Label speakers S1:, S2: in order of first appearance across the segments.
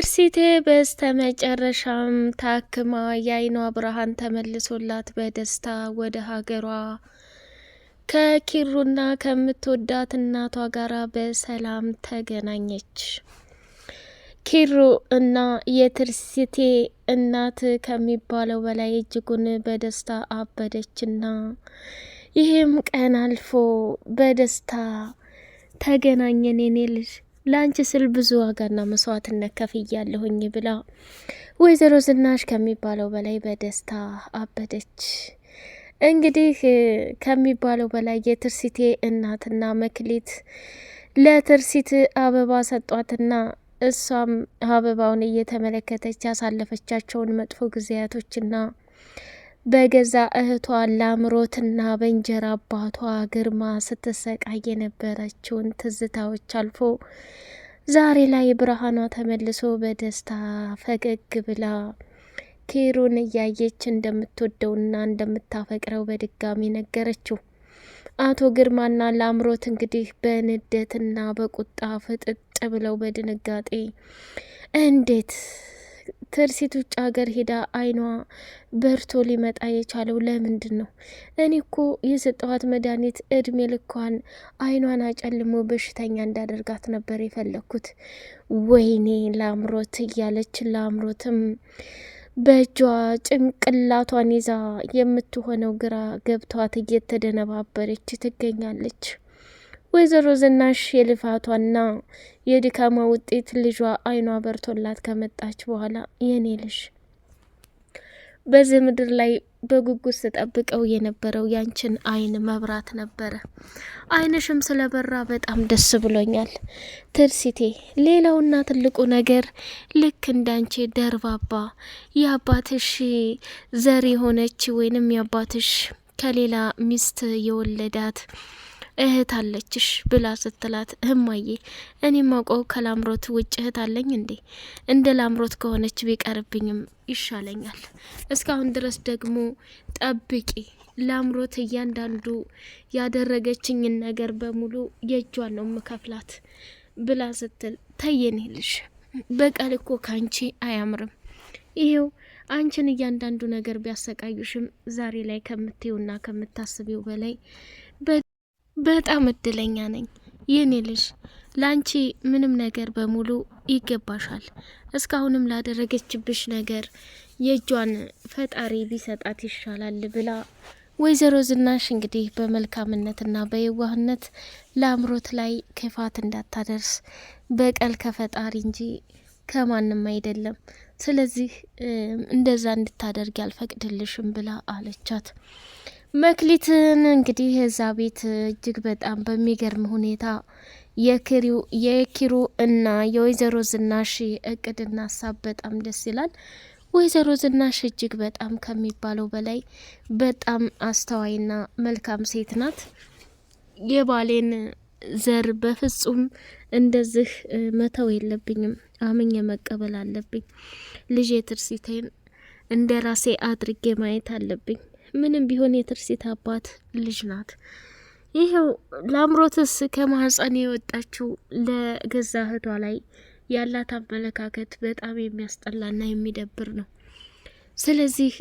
S1: ትርሲቴ በስተመጨረሻም ታክማ የአይኗ ብርሃን ተመልሶላት በደስታ ወደ ሀገሯ ከኪሩና ከምትወዳት እናቷ ጋር በሰላም ተገናኘች። ኪሩ እና የትርሲቴ እናት ከሚባለው በላይ እጅጉን በደስታ አበደችና ይህም ቀን አልፎ በደስታ ተገናኘን የኔ ልጅ ላንቺ ስል ብዙ ዋጋና መስዋዕትነት ከፍያለሁኝ ብላ ወይዘሮ ዝናሽ ከሚባለው በላይ በደስታ አበደች። እንግዲህ ከሚባለው በላይ የትርሲቴ እናትና መክሊት ለትርሲት አበባ ሰጧትና እሷም አበባውን እየተመለከተች ያሳለፈቻቸውን መጥፎ ጊዜያቶችና በገዛ እህቷ ላምሮትና በእንጀራ አባቷ ግርማ ስትሰቃይ የነበረችውን ትዝታዎች አልፎ ዛሬ ላይ ብርሃኗ ተመልሶ በደስታ ፈገግ ብላ ኪሩን እያየች እንደምትወደውና እንደምታፈቅረው በድጋሚ ነገረችው። አቶ ግርማና ላምሮት እንግዲህ በንዴትና በቁጣ ፍጥጥ ብለው በድንጋጤ እንዴት ትርሲት ውጭ ሀገር ሄዳ አይኗ በርቶ ሊመጣ የቻለው ለምንድን ነው? እኔ እኮ የሰጠኋት መድኃኒት እድሜ ልኳን አይኗን አጨልሞ በሽተኛ እንዳደርጋት ነበር የፈለግኩት። ወይኔ ላምሮት እያለች ላምሮትም በእጇ ጭንቅላቷን ይዛ የምትሆነው ግራ ገብቷት እየተደነባበረች ትገኛለች። ወይዘሮ ዝናሽ የልፋቷና የድካማ ውጤት ልጇ አይኗ በርቶላት ከመጣች በኋላ የኔ ልጅ በዚህ ምድር ላይ በጉጉት ስጠብቀው የነበረው ያንቺን አይን መብራት ነበረ። አይንሽም ስለበራ በጣም ደስ ብሎኛል ትርሲቴ። ሌላውና ትልቁ ነገር ልክ እንዳንቺ ደርባባ የአባትሽ ዘር የሆነች ወይንም የአባትሽ ከሌላ ሚስት የወለዳት እህት አለችሽ ብላ ስትላት እማዬ እኔ ማውቀው ከላምሮት ውጭ እህት አለኝ እንዴ? እንደ ላምሮት ከሆነች ቢቀርብኝም ይሻለኛል። እስካሁን ድረስ ደግሞ ጠብቂ፣ ላምሮት እያንዳንዱ ያደረገችኝን ነገር በሙሉ የእጇን ነው ምከፍላት ብላ ስትል ተየኔ ልሽ በቀል እኮ ካንቺ አያምርም። ይሄው አንቺን እያንዳንዱ ነገር ቢያሰቃዩሽም ዛሬ ላይ ከምትዩና ከምታስቢው በላይ በጣም እድለኛ ነኝ የኔ ልጅ። ላንቺ ምንም ነገር በሙሉ ይገባሻል። እስካሁንም ላደረገችብሽ ነገር የእጇን ፈጣሪ ቢሰጣት ይሻላል ብላ ወይዘሮ ዝናሽ እንግዲህ በመልካምነትና በየዋህነት ለአምሮት ላይ ክፋት እንዳታደርስ በቀል ከፈጣሪ እንጂ ከማንም አይደለም። ስለዚህ እንደዛ እንድታደርግ አልፈቅድልሽም ብላ አለቻት። መክሊትን እንግዲህ እዛ ቤት እጅግ በጣም በሚገርም ሁኔታ የኪሩ እና የወይዘሮ ዝናሽ እቅድና ሀሳብ በጣም ደስ ይላል። ወይዘሮ ዝናሽ እጅግ በጣም ከሚባለው በላይ በጣም አስተዋይና መልካም ሴት ናት። የባሌን ዘር በፍጹም እንደዚህ መተው የለብኝም፣ አምኜ መቀበል አለብኝ። ልጄ ትርሲቴን እንደ ራሴ አድርጌ ማየት አለብኝ። ምንም ቢሆን የትርሲት አባት ልጅ ናት። ይኸው ላምሮትስ ከማህፀን የወጣችው ለገዛ እህቷ ላይ ያላት አመለካከት በጣም የሚያስጠላና የሚደብር ነው። ስለዚህ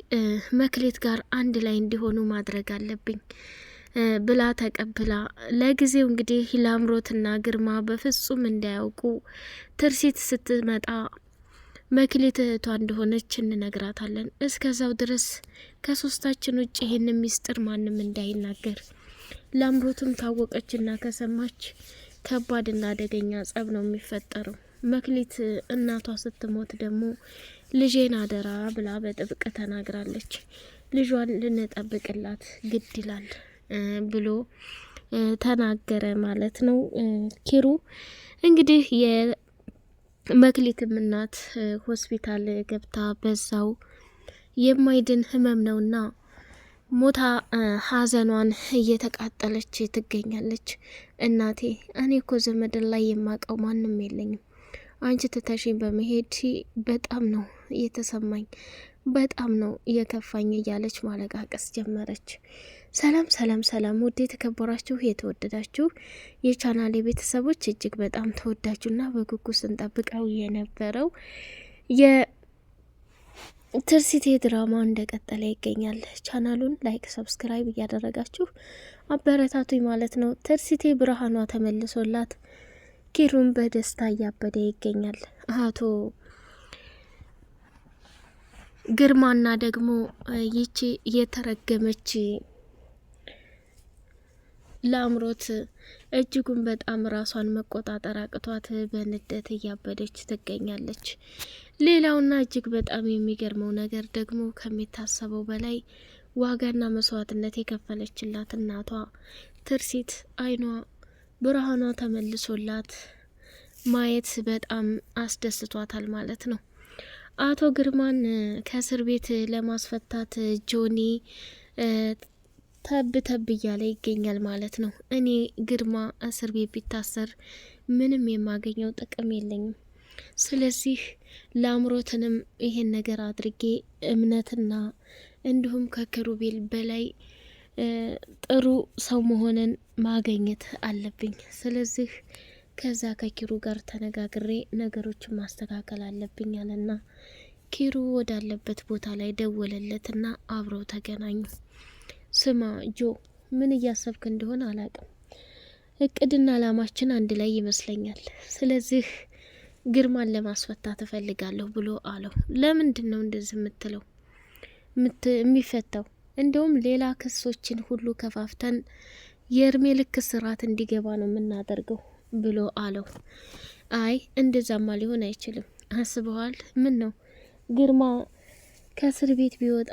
S1: መክሌት ጋር አንድ ላይ እንዲሆኑ ማድረግ አለብኝ ብላ ተቀብላ ለጊዜው እንግዲህ ላምሮትና ግርማ በፍጹም እንዳያውቁ ትርሲት ስትመጣ መክሊት እህቷ እንደሆነች እንነግራታለን። እስከዛው ድረስ ከሶስታችን ውጭ ይህን ሚስጥር ማንም እንዳይናገር። ላምሮትም ታወቀችና ከሰማች ከባድና አደገኛ ጸብ ነው የሚፈጠረው። መክሊት እናቷ ስትሞት ደግሞ ልጄን አደራ ብላ በጥብቅ ተናግራለች። ልጇን ልንጠብቅላት ግድ ይላል ብሎ ተናገረ ማለት ነው። ኪሩ እንግዲህ መክሊትም እናት ሆስፒታል ገብታ በዛው የማይድን ህመም ነውና ሞታ ሀዘኗን እየተቃጠለች ትገኛለች። እናቴ እኔ እኮ ዘመድን ላይ የማቀው ማንም የለኝም፣ አንቺ ትተሽኝ በመሄድ በጣም ነው የተሰማኝ፣ በጣም ነው የከፋኝ እያለች ማለቃቀስ ጀመረች። ሰላም ሰላም ሰላም! ውድ የተከበራችሁ የተወደዳችሁ የቻናሌ ቤተሰቦች እጅግ በጣም ተወዳጁና በጉጉት ስንጠብቀው የነበረው የትርሲቴ ድራማ እንደቀጠለ ይገኛል። ቻናሉን ላይክ፣ ሰብስክራይብ እያደረጋችሁ አበረታቱኝ ማለት ነው። ትርሲቴ ብርሃኗ ተመልሶላት ኪሩን በደስታ እያበደ ይገኛል። አቶ ግርማና ደግሞ ይቺ የተረገመች ለአምሮት እጅጉን በጣም ራሷን መቆጣጠር አቅቷት በንደት እያበደች ትገኛለች። ሌላውና እጅግ በጣም የሚገርመው ነገር ደግሞ ከሚታሰበው በላይ ዋጋና መስዋዕትነት የከፈለችላት እናቷ ትርሲት አይኗ ብርሃኗ ተመልሶላት ማየት በጣም አስደስቷታል ማለት ነው። አቶ ግርማን ከእስር ቤት ለማስፈታት ጆኒ ተብ ተብ እያለ ይገኛል ማለት ነው። እኔ ግርማ እስር ቤት ቢታሰር ምንም የማገኘው ጥቅም የለኝም። ስለዚህ ለአምሮትንም ይሄን ነገር አድርጌ እምነትና እንዲሁም ከክሩቤል በላይ ጥሩ ሰው መሆንን ማገኘት አለብኝ። ስለዚህ ከዛ ከኪሩ ጋር ተነጋግሬ ነገሮችን ማስተካከል አለብኝ አለና ኪሩ ወዳለበት ቦታ ላይ ደወለለትና አብረው ተገናኙ። ስማ ጆ፣ ምን እያሰብክ እንደሆነ አላቅም። እቅድና አላማችን አንድ ላይ ይመስለኛል። ስለዚህ ግርማን ለማስፈታት እፈልጋለሁ ብሎ አለው። ለምንድን ነው እንደዚህ የምትለው? የሚፈታው እንደውም ሌላ ክሶችን ሁሉ ከፋፍተን የእድሜ ልክ ስርዓት እንዲገባ ነው የምናደርገው ብሎ አለው። አይ እንደዛማ ሊሆን አይችልም። አስበዋል? ምን ነው ግርማ ከእስር ቤት ቢወጣ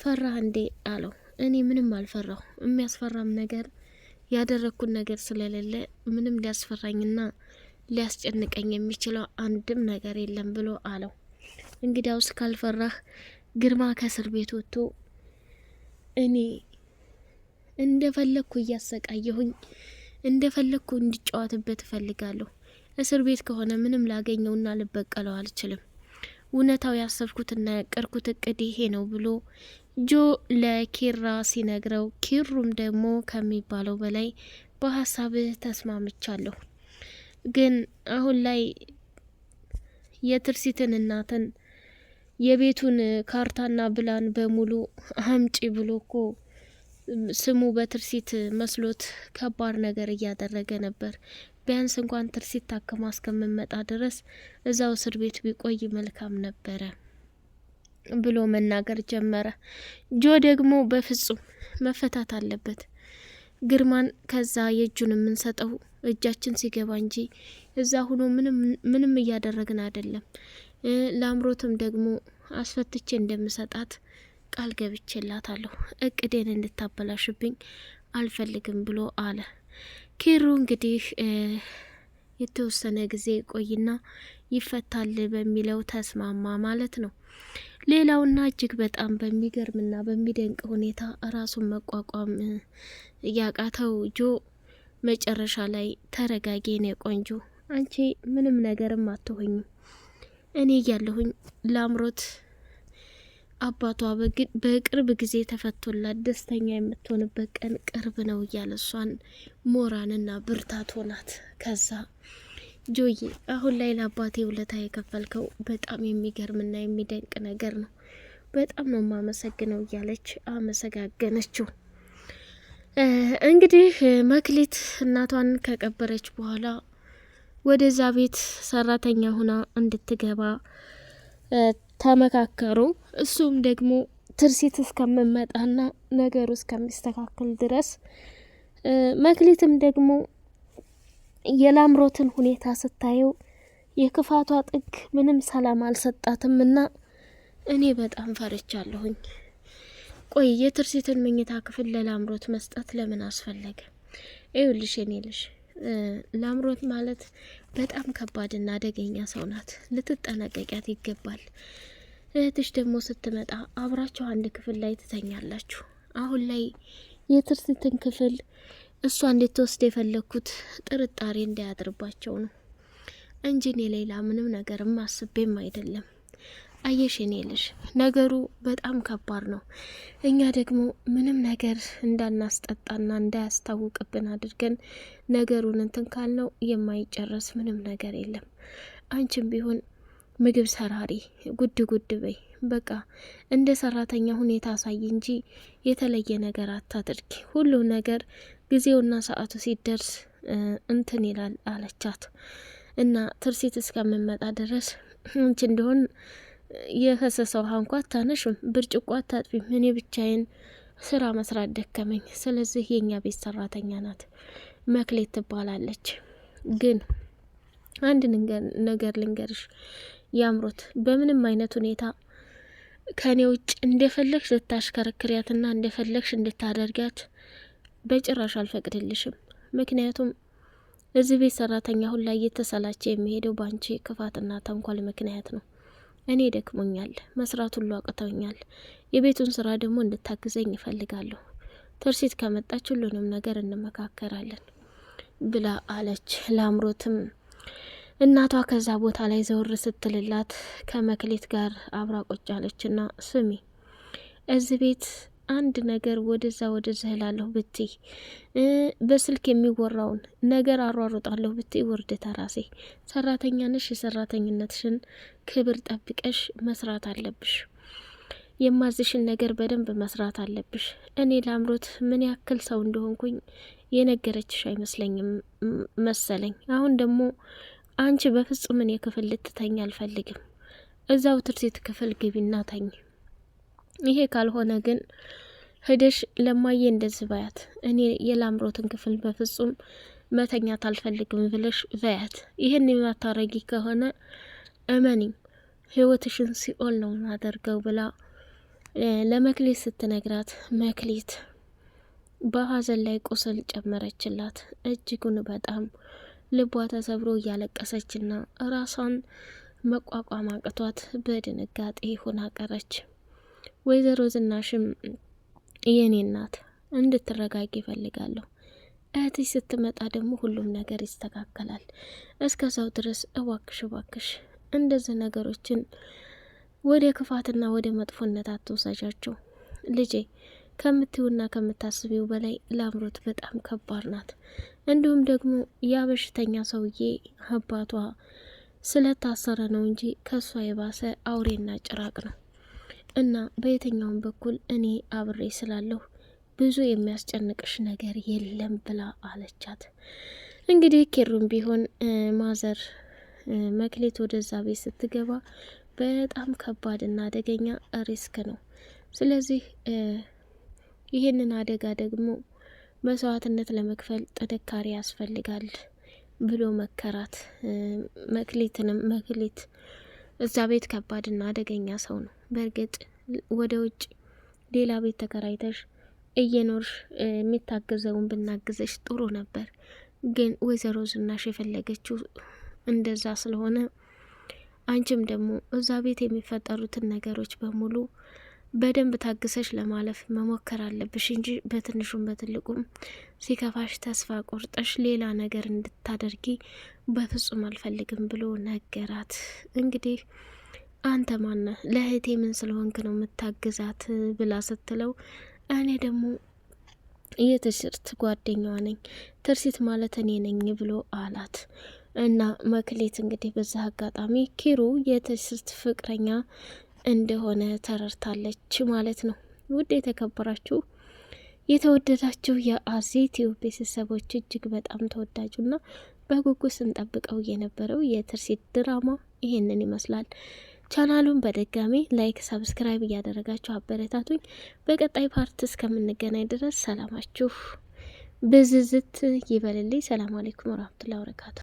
S1: ፈራህ እንዴ አለው። እኔ ምንም አልፈራሁ። የሚያስፈራም ነገር ያደረግኩት ነገር ስለሌለ ምንም ሊያስፈራኝና ሊያስጨንቀኝ የሚችለው አንድም ነገር የለም ብሎ አለው። እንግዲያውስ ካልፈራህ ግርማ ከእስር ቤት ወጥቶ እኔ እንደፈለግኩ እያሰቃየሁኝ እንደፈለግኩ እንዲጫወትበት እፈልጋለሁ። እስር ቤት ከሆነ ምንም ላገኘውና ልበቀለው አልችልም። እውነታው ያሰብኩትና ያቀርኩት እቅድ ይሄ ነው ብሎ ጆ ለኪራ ሲነግረው፣ ኪሩም ደግሞ ከሚባለው በላይ በሀሳብህ ተስማምቻለሁ፣ ግን አሁን ላይ የትርሲትን እናትን የቤቱን ካርታና ብላን በሙሉ አምጪ ብሎ እኮ ስሙ በትርሲት መስሎት ከባድ ነገር እያደረገ ነበር። ቢያንስ እንኳን ትርሲት ታክማ እስከምመጣ ድረስ እዛው እስር ቤት ቢቆይ መልካም ነበረ ብሎ መናገር ጀመረ። ጆ ደግሞ በፍጹም መፈታት አለበት፣ ግርማን ከዛ የእጁን የምንሰጠው እጃችን ሲገባ እንጂ እዛ ሁኖ ምንም እያደረግን አይደለም። ለአምሮትም ደግሞ አስፈትቼ እንደምሰጣት ቃል ገብቼላታለሁ። እቅዴን እንድታበላሽብኝ አልፈልግም ብሎ አለ። ኪሩ እንግዲህ የተወሰነ ጊዜ ቆይና ይፈታል በሚለው ተስማማ ማለት ነው። ሌላውና እጅግ በጣም በሚገርምና በሚደንቅ ሁኔታ ራሱን መቋቋም ያቃተው ጆ መጨረሻ ላይ ተረጋጊ የኔ ቆንጆ፣ አንቺ ምንም ነገርም አትሆኝም። እኔ እያለሁኝ ለአምሮት አባቷ በቅርብ ጊዜ ተፈቶላት ደስተኛ የምትሆንበት ቀን ቅርብ ነው እያለ እሷን ሞራንና ብርታት ሆናት። ከዛ ጆዬ አሁን ላይ ለአባቴ ውለታ የከፈልከው በጣም የሚገርምና የሚደንቅ ነገር ነው፣ በጣም ነው ማመሰግነው እያለች አመሰጋገነችው። እንግዲህ መክሊት እናቷን ከቀበረች በኋላ ወደዛ ቤት ሰራተኛ ሁና እንድትገባ ተመካከሩ። እሱም ደግሞ ትርሲት እስከምመጣና ነገሩ እስከሚስተካከል ድረስ መክሊትም ደግሞ የላምሮትን ሁኔታ ስታየው የክፋቷ ጥግ ምንም ሰላም አልሰጣትም እና እኔ በጣም ፈርቻለሁኝ። ቆይ የትርሲትን መኝታ ክፍል ለላምሮት መስጠት ለምን አስፈለገ? ይኸውልሽ የኔ ልጅ ላምሮት ማለት በጣም ከባድና አደገኛ ሰው ናት። ልትጠነቀቂያት ይገባል። እህትሽ ደግሞ ስትመጣ አብራችሁ አንድ ክፍል ላይ ትተኛላችሁ። አሁን ላይ የትርሲትን ክፍል እሷ እንድትወስድ የፈለግኩት ጥርጣሬ እንዳያድርባቸው ነው። እንጂ እኔ ሌላ ምንም ነገርም አስቤም አይደለም። አየሽ የኔ ልጅ ነገሩ በጣም ከባድ ነው። እኛ ደግሞ ምንም ነገር እንዳናስጠጣና እንዳያስታውቅብን አድርገን ነገሩን እንትን ካልነው የማይጨረስ ምንም ነገር የለም። አንቺም ቢሆን ምግብ ሰራሪ ጉድ ጉድ በይ። በቃ እንደ ሰራተኛ ሁኔታ አሳይ እንጂ የተለየ ነገር አታድርጊ። ሁሉም ነገር ጊዜውና ሰዓቱ ሲደርስ እንትን ይላል አለቻት። እና ትርሲት እስከምመጣ ድረስ አንቺ እንደሆን የፈሰሰው ውሃ እንኳ አታነሽም፣ ብርጭቆ አታጥቢም። እኔ ብቻዬን ስራ መስራት ደከመኝ። ስለዚህ የኛ ቤት ሰራተኛ ናት መክሌት ትባላለች። ግን አንድ ነገር ልንገርሽ ያምሮት፣ በምንም አይነት ሁኔታ ከኔ ውጭ እንደፈለግሽ ልታሽከረክሪያትና እንደፈለግሽ እንድታደርጊያት በጭራሽ አልፈቅድልሽም። ምክንያቱም እዚህ ቤት ሰራተኛ ሁላ እየተሰላቸ የሚሄደው ባንቺ ክፋትና ተንኮል ምክንያት ነው። እኔ ደክሞኛል፣ መስራት ሁሉ አቅተውኛል። የቤቱን ስራ ደግሞ እንድታግዘኝ ይፈልጋለሁ። ትርሲት ከመጣች ሁሉንም ነገር እንመካከራለን ብላ አለች። ለአምሮትም እናቷ ከዛ ቦታ ላይ ዘውር ስትልላት ከመክሌት ጋር አብራ ቆጭ አለችና ስሚ እዚህ ቤት አንድ ነገር ወደዛ እላለሁ ብትይ፣ በስልክ የሚወራውን ነገር አሯሩጣለሁ ብትይ ውርድ ተራሴ። ሰራተኛ ነሽ፣ የሰራተኝነትሽን ክብር ጠብቀሽ መስራት አለብሽ። የማዝሽን ነገር በደንብ መስራት አለብሽ። እኔ ለአምሮት ምን ያክል ሰው እንደሆንኩኝ የነገረችሽ አይመስለኝም መሰለኝ። አሁን ደግሞ አንቺ በፍጹም እኔ ክፍል ልትተኝ አልፈልግም። እዛው ትርሲት ክፍል ግቢና ተኝ። ይሄ ካልሆነ ግን ሄደሽ ለማየ እንደዚህ ባያት፣ እኔ የላምሮትን ክፍል በፍጹም መተኛት አልፈልግም ብለሽ በያት። ይህን የማታረጊ ከሆነ እመኒኝ ህይወትሽን ሲኦል ነው ማደርገው ብላ ለመክሌት ስትነግራት፣ መክሌት በሀዘን ላይ ቁስል ጨመረችላት። እጅጉን በጣም ልቧ ተሰብሮ እያለቀሰችና ራሷን መቋቋም አቅቷት በድንጋጤ ሆና ቀረች። ወይዘሮ ዝናሽም የኔ እናት እንድትረጋጊ ይፈልጋለሁ፣ እህትሽ ስትመጣ ደግሞ ሁሉም ነገር ይስተካከላል። እስከዛው ድረስ እባክሽ እንደዚህ ነገሮችን ወደ ክፋትና ወደ መጥፎነት አትወሳጃቸው ልጄ። ከምትዩና ከምታስቢው በላይ ለአምሮት በጣም ከባድ ናት። እንዲሁም ደግሞ ያ በሽተኛ ሰውዬ አባቷ ስለታሰረ ነው እንጂ ከሷ የባሰ አውሬና ጭራቅ ነው። እና በየትኛውም በኩል እኔ አብሬ ስላለሁ ብዙ የሚያስጨንቅሽ ነገር የለም ብላ አለቻት። እንግዲህ ኬሩም ቢሆን ማዘር መክሌት ወደዛ ቤት ስትገባ በጣም ከባድና አደገኛ ሪስክ ነው። ስለዚህ ይህንን አደጋ ደግሞ መስዋዕትነት ለመክፈል ጥንካሬ ያስፈልጋል ብሎ መከራት። መክሌት እዛ ቤት ከባድና አደገኛ ሰው ነው። በእርግጥ ወደ ውጭ ሌላ ቤት ተከራይተሽ እየኖርሽ የሚታገዘውን ብናግዘሽ ጥሩ ነበር። ግን ወይዘሮ ዝናሽ የፈለገችው እንደዛ ስለሆነ አንቺም ደግሞ እዛ ቤት የሚፈጠሩትን ነገሮች በሙሉ በደንብ ታግሰሽ ለማለፍ መሞከር አለብሽ እንጂ በትንሹም በትልቁም ሲከፋሽ ተስፋ ቆርጠሽ ሌላ ነገር እንድታደርጊ በፍጹም አልፈልግም ብሎ ነገራት። እንግዲህ አንተ ማነህ? ለእህቴ ምን ስለሆንክ ነው የምታግዛት ብላ ስትለው እኔ ደግሞ የትርሲት ጓደኛዋ ነኝ፣ ትርሲት ማለት እኔ ነኝ ብሎ አላት። እና መክሌት እንግዲህ በዛ አጋጣሚ ኪሩ የትርሲት ፍቅረኛ እንደሆነ ተረድታለች ማለት ነው። ውድ የተከበራችሁ የተወደዳችሁ የአዜቲው ቤተሰቦች እጅግ በጣም ተወዳጁና በጉጉት ስንጠብቀው የነበረው የትርሲት ድራማ ይሄንን ይመስላል። ቻናሉን በድጋሚ ላይክ፣ ሰብስክራይብ እያደረጋችሁ አበረታቱኝ። በቀጣይ ፓርት እስከምንገናኝ ድረስ ሰላማችሁ ብዝዝት ይበልልኝ። ሰላም አለይኩም ወራህመቱላሂ ወበረካቱ።